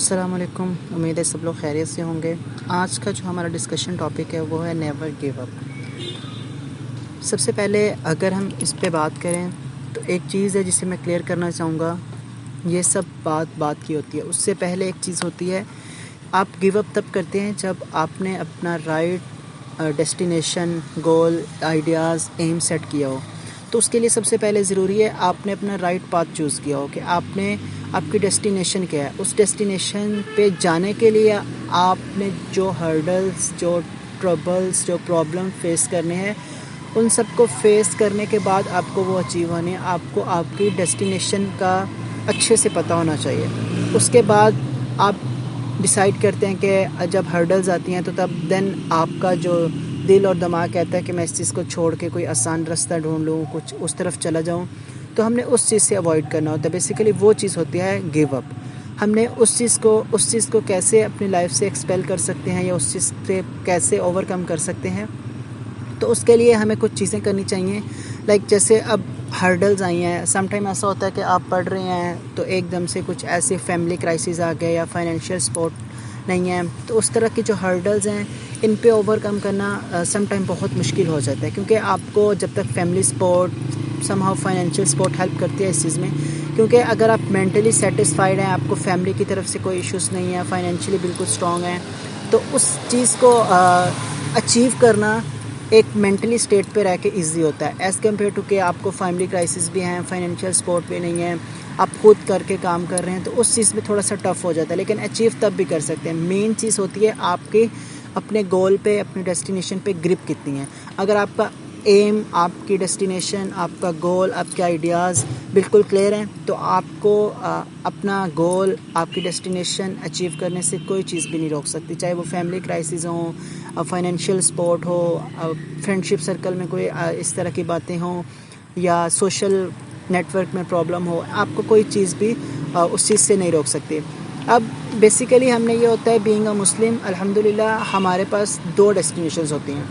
السلام علیکم، امید ہے سب لوگ خیریت سے ہوں گے۔ آج کا جو ہمارا ڈسکشن ٹاپک ہے وہ ہے نیور گیو اپ۔ سب سے پہلے اگر ہم اس پہ بات کریں تو ایک چیز ہے جسے میں کلیئر کرنا چاہوں گا، یہ سب بات کی ہوتی ہے۔ اس سے پہلے ایک چیز ہوتی ہے، آپ گیو اپ تب کرتے ہیں جب آپ نے اپنا رائٹ ڈیسٹینیشن، گول، آئیڈیاز، ایم سیٹ کیا ہو۔ تو اس کے لیے سب سے پہلے ضروری ہے آپ نے اپنا رائٹ پاتھ چوز کیا ہو کہ آپ کی ڈیسٹینیشن کیا ہے۔ اس ڈیسٹینیشن پہ جانے کے لیے آپ نے جو ہرڈلز، جو ٹربلز، جو پرابلم فیس کرنے ہیں، ان سب کو فیس کرنے کے بعد آپ کو وہ اچیو ہونے، آپ کو آپ کی ڈیسٹینیشن کا اچھے سے پتہ ہونا چاہیے۔ اس کے بعد آپ ڈیسائیڈ کرتے ہیں کہ جب ہرڈلز آتی ہیں تو تب دین آپ کا جو دل اور دماغ کہتا ہے کہ میں اس چیز کو چھوڑ کے کوئی آسان راستہ ڈھونڈ لوں، کچھ اس طرف چلا جاؤں، تو ہم نے اس چیز سے اوائڈ کرنا ہوتا ہے۔ بیسیکلی وہ چیز ہوتی ہے گیو اپ۔ ہم نے اس چیز کو کیسے اپنی لائف سے ایکسپیل کر سکتے ہیں یا اس چیز سے کیسے اوور کم کر سکتے ہیں، تو اس کے لیے ہمیں کچھ چیزیں کرنی چاہیے۔ لائک جیسے اب ہرڈلز آئی ہیں، سم ٹائم ایسا ہوتا ہے کہ آپ پڑھ رہے ہیں تو ایک دم سے کچھ ایسے فیملی کرائسس آ گئے یا فائنینشیل سپورٹ نہیں ہے، تو اس طرح کی جو ہرڈلز ہیں ان پہ اوور کم کرنا سم ٹائم بہت مشکل ہو جاتا ہے، کیونکہ آپ کو جب تک family support, some how financial support help کرتی ہے اس چیز میں، کیونکہ اگر آپ مینٹلی سیٹسفائیڈ ہیں، آپ کو فیملی کی طرف سے کوئی ایشوز نہیں ہے، فائنینشلی بالکل اسٹرانگ ہیں، تو اس چیز کو اچیو کرنا ایک مینٹلی اسٹیٹ پہ رہ کے ایزی ہوتا ہے، ایز کمپیئر ٹو کہ آپ کو فیملی کرائسس بھی ہیں، فائنینشیل سپورٹ بھی نہیں ہے، آپ خود کر کے کام کر رہے ہیں، تو اس چیز میں تھوڑا سا ٹف ہو جاتا ہے، لیکن اچیو تب بھی کر سکتے ہیں۔ مین چیز ہوتی ہے آپ کے اپنے گول پہ، اپنے ڈیسٹینیشن پہ گرپ کتنی ہے۔ اگر آپ کا ایم، آپ کی ڈیسٹینیشن، آپ کا گول، آپ کے آئیڈیاز بالکل کلیئر ہیں، تو آپ کو اپنا گول، آپ کی ڈیسٹینیشن اچیو کرنے سے کوئی چیز بھی نہیں روک سکتی، چاہے وہ فیملی کرائسس ہوں، فائنینشیل سپورٹ ہو، فرینڈ شپ سرکل میں کوئی اس طرح کی باتیں ہوں، یا سوشل نیٹ ورک میں پرابلم ہو، آپ کو کوئی چیز بھی اس چیز سے نہیں روک سکتی۔ اب بیسیکلی ہم نے یہ ہوتا ہے بینگ اے مسلم، الحمدللہ ہمارے پاس دو ڈیسٹینیشنز ہوتی ہیں۔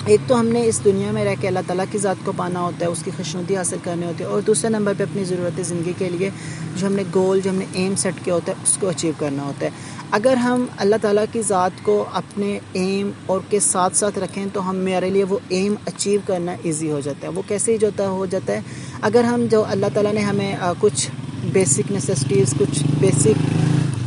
ایک تو ہم نے اس دنیا میں رہ کے اللہ تعالیٰ کی ذات کو پانا ہوتا ہے، اس کی خوشنودی حاصل کرنی ہوتی ہے، اور دوسرے نمبر پہ اپنی ضرورت زندگی کے لیے جو ہم نے گول، جو ہم نے ایم سیٹ کیا ہوتا ہے، اس کو اچیو کرنا ہوتا ہے۔ اگر ہم اللہ تعالیٰ کی ذات کو اپنے ایم اور کے ساتھ ساتھ رکھیں تو ہمارے لیے وہ ایم اچیو کرنا ایزی ہو جاتا ہے۔ وہ کیسے ہو جاتا ہے؟ اگر ہم جو اللہ تعالیٰ نے ہمیں کچھ بیسک نیسیسٹیز، کچھ بیسک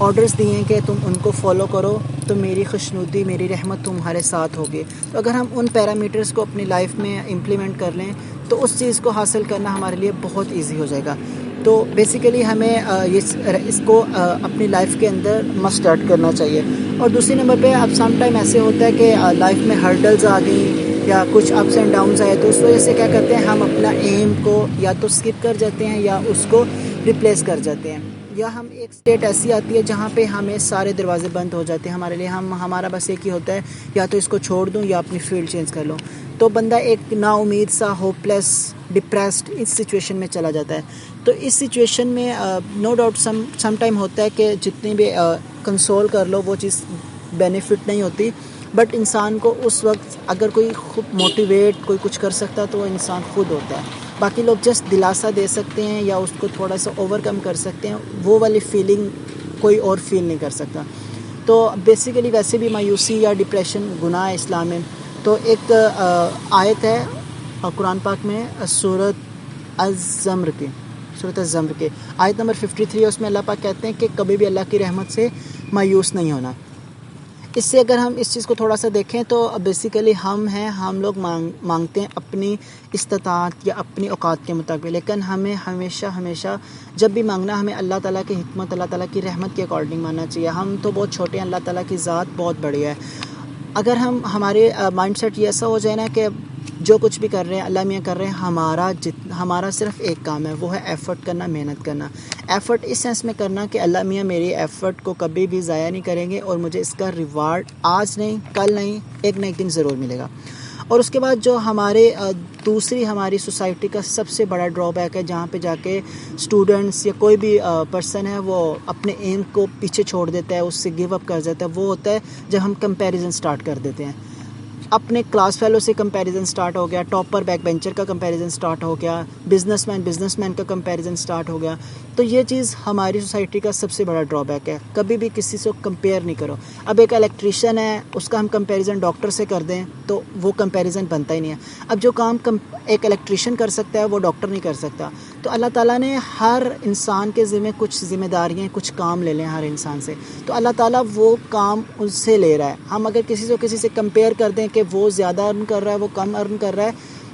آرڈرز دیے ہیں کہ تم ان کو فالو کرو تو میری خوشنودی، میری رحمت تمہارے ساتھ ہوگی، تو اگر ہم ان پیرامیٹرز کو اپنی لائف میں امپلیمنٹ کر لیں تو اس چیز کو حاصل کرنا ہمارے لیے بہت ایزی ہو جائے گا۔ تو بیسیکلی ہمیں اس کو اپنی لائف کے اندر مسٹ ایڈ کرنا چاہیے۔ اور دوسری نمبر پہ اب سم ٹائم ایسے ہوتا ہے کہ لائف میں ہرڈلز آ گئیں یا کچھ اپس اینڈ ڈاؤنز آئے، تو اس وجہ سے کیا کرتے ہیں، ہم اپنا ایم کو یا تو اسکپ کر جاتے ہیں یا اس کو ریپلیس کر جاتے ہیں، یا ہم ایک اسٹیٹ ایسی آتی ہے جہاں پہ ہمیں سارے دروازے بند ہو جاتے ہیں ہمارے لیے، ہمارا بس ایک ہی ہوتا ہے یا تو اس کو چھوڑ دوں یا اپنی فیلڈ چینج کر لوں، تو بندہ ایک نا امید سا، ہوپ لیس، ڈپریسڈ اس سچویشن میں چلا جاتا ہے۔ تو اس سچویشن میں نو ڈاؤٹ سم ٹائم ہوتا ہے کہ جتنی بھی کنسول کر لو وہ چیز بینیفٹ نہیں ہوتی، بٹ انسان کو اس وقت اگر کوئی خود موٹیویٹ کوئی کچھ کر سکتا تو وہ انسان خود ہوتا ہے، باقی لوگ جسٹ دلاسا دے سکتے ہیں یا اس کو تھوڑا سا اوور کم کر سکتے ہیں، وہ والی فیلنگ کوئی اور فیل نہیں کر سکتا۔ تو بیسیکلی ویسے بھی مایوسی یا ڈپریشن گناہ ہے اسلام میں۔ تو ایک آیت ہے قرآن پاک میں، سورۃ الزمر کے آیت نمبر 53، اس میں اللہ پاک کہتے ہیں کہ کبھی بھی اللہ کی رحمت سے مایوس نہیں ہونا۔ اس سے اگر ہم اس چیز کو تھوڑا سا دیکھیں تو بیسیکلی ہم لوگ مانگتے ہیں اپنی استطاعت یا اپنی اوقات کے مطابق، لیکن ہمیں ہمیشہ جب بھی مانگنا ہمیں اللہ تعالیٰ کی حکمت، اللہ تعالیٰ کی رحمت کے اکارڈنگ ماننا چاہیے۔ ہم تو بہت چھوٹے ہیں، اللہ تعالیٰ کی ذات بہت بڑی ہے۔ اگر ہمارے مائنڈ سیٹ یہ ایسا ہو جائے نا کہ جو کچھ بھی کر رہے ہیں اللہ میاں کر رہے ہیں، ہمارا صرف ایک کام ہے، وہ ہے ایفرٹ کرنا، محنت کرنا۔ ایفرٹ اس سینس میں کرنا کہ اللہ میاں میری ایفرٹ کو کبھی بھی ضائع نہیں کریں گے اور مجھے اس کا ریوارڈ آج نہیں، کل نہیں، ایک نہ ایک دن ضرور ملے گا۔ اور اس کے بعد جو ہماری سوسائٹی کا سب سے بڑا ڈرا بیک ہے، جہاں پہ جا کے اسٹوڈنٹس یا کوئی بھی پرسن ہے وہ اپنے ایم کو پیچھے چھوڑ دیتا ہے، اس سے گیو اپ کر جاتا ہے، وہ ہوتا ہے جب ہم کمپیریزن سٹارٹ کر دیتے ہیں۔ اپنے کلاس فیلو سے کمپیریزن سٹارٹ ہو گیا، ٹاپر بیک بینچر کا کمپیریزن سٹارٹ ہو گیا، بزنس مین کا کمپیریزن سٹارٹ ہو گیا. تو یہ چیز ہماری سوسائٹی کا سب سے بڑا ڈرا بیک ہے. کبھی بھی کسی سے کمپیئر نہیں کرو. اب ایک الیکٹریشین ہے، اس کا ہم کمپیریزن ڈاکٹر سے کر دیں تو وہ کمپیریزن بنتا ہی نہیں ہے. اب جو کام ایک الیکٹریشین کر سکتا ہے وہ ڈاکٹر نہیں کر سکتا. تو اللہ تعالیٰ نے ہر انسان کے ذمہ کچھ ذمہ داریاں، کچھ کام لے لیں ہر انسان سے. تو اللہ تعالیٰ وہ کام ان سے لے رہا ہے. ہم اگر کسی سے کمپیئر کر دیں کہ وہ زیادہ ارن کر رہا ہے، وہ کم ارن کر رہا ہے،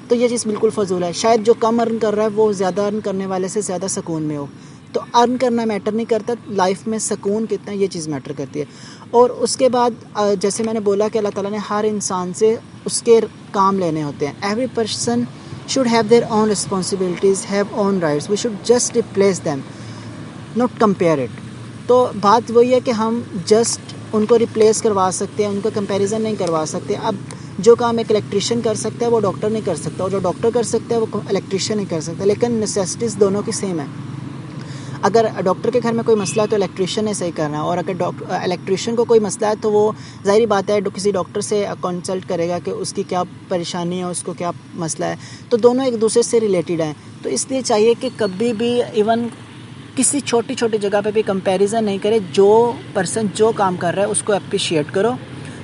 تو یہ چیز بالکل فضول ہے. شاید جو کم ارن کر رہا ہے وہ زیادہ ارن کرنے والے سے زیادہ سکون میں ہو. تو ارن کرنا میٹر نہیں کرتا، لائف میں سکون کتنا یہ چیز میٹر کرتی ہے. اور اس کے بعد جیسے میں نے بولا کہ اللہ تعالیٰ نے ہر انسان سے اس کے کام لینے ہوتے ہیں. Every person should have their own responsibilities, have own rights. We should just replace them, not compare it. تو بات وہی ہے کہ ہم جسٹ ان کو ریپلیس کروا سکتے ہیں، ان کا کمپیریزن نہیں کروا سکتے. اب جو کام ایک الیکٹریشین کر سکتا ہے وہ ڈاکٹر نہیں کر سکتا، اور جو ڈاکٹر کر سکتا ہے وہ الیکٹریشین نہیں کر سکتا. لیکن نیسیسٹیز دونوں کی سیم ہے. اگر ڈاکٹر کے گھر میں کوئی مسئلہ ہے تو الیکٹریشین نے صحیح کرنا ہے، اور اگر الیکٹریشین کو کوئی مسئلہ ہے تو وہ ظاہری بات ہے کسی ڈاکٹر سے کنسلٹ کرے گا کہ اس کی کیا پریشانی ہے، اس کو کیا مسئلہ ہے. تو دونوں ایک دوسرے سے ریلیٹڈ ہیں. تو اس لیے چاہیے کہ کبھی بھی ایون کسی چھوٹی جگہ پہ بھی کمپیریزن نہیں کرے. جو پرسن جو کام کر رہا ہے اس کو اپریشیٹ کرو،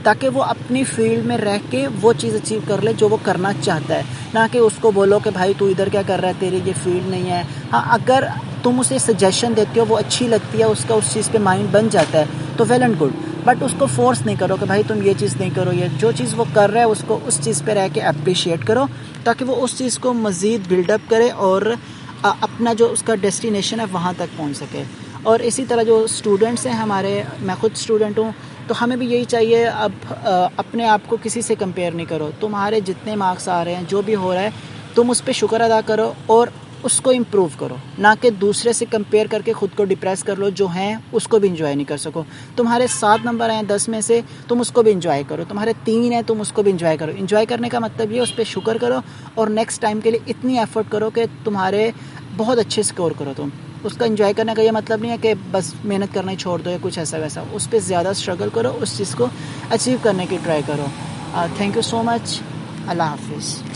تاکہ وہ اپنی فیلڈ میں رہ کے وہ چیز اچیو کر لے جو وہ کرنا چاہتا ہے. نہ کہ اس کو بولو کہ بھائی تو ادھر کیا کر رہا ہے، تیری یہ فیلڈ نہیں ہے. ہاں، اگر تم اسے سجیشن دیتے ہو، وہ اچھی لگتی ہے، اس کا اس چیز پہ مائنڈ بن جاتا ہے تو ویل اینڈ گڈ. بٹ اس کو فورس نہیں کرو کہ بھائی تم یہ چیز نہیں کرو. یہ جو چیز وہ کر رہا ہے اس کو اس چیز پہ رہ کے اپریشیٹ کرو، تاکہ وہ اس چیز کو مزید بلڈ اپ کرے اور اپنا جو اس کا ڈیسٹینیشن ہے وہاں تک پہنچ سکے. اور اسی طرح جو اسٹوڈنٹس ہیں ہمارے، میں خود اسٹوڈنٹ ہوں، تو ہمیں بھی یہی چاہیے. اب اپنے آپ کو کسی سے کمپیئر نہیں کرو. تمہارے جتنے مارکس آ رہے ہیں، جو بھی ہو رہا ہے، تم اس پہ شکر ادا کرو اور اس کو امپروو کرو، نہ کہ دوسرے سے کمپیئر کر کے خود کو ڈپریس کر لو. جو ہیں اس کو بھی انجوائے نہیں کر سکو. تمہارے 7 نمبر ہیں 10 میں سے، تم اس کو بھی انجوائے کرو. تمہارے 3 ہیں، تم اس کو بھی انجوائے کرو. انجوائے کرنے کا مطلب یہ اس پہ شکر کرو، اور نیکسٹ ٹائم کے لیے اتنی ایفرٹ کرو کہ تمہارے بہت اچھے سکور کرو. تم اس کا انجوائے کرنے کا یہ مطلب نہیں ہے کہ بس محنت کرنا ہی چھوڑ دو یا کچھ ایسا ویسا. اس پہ زیادہ اسٹرگل کرو، اس چیز کو اچیو کرنے کی ٹرائی کرو. تھینک یو سو مچ. اللہ حافظ.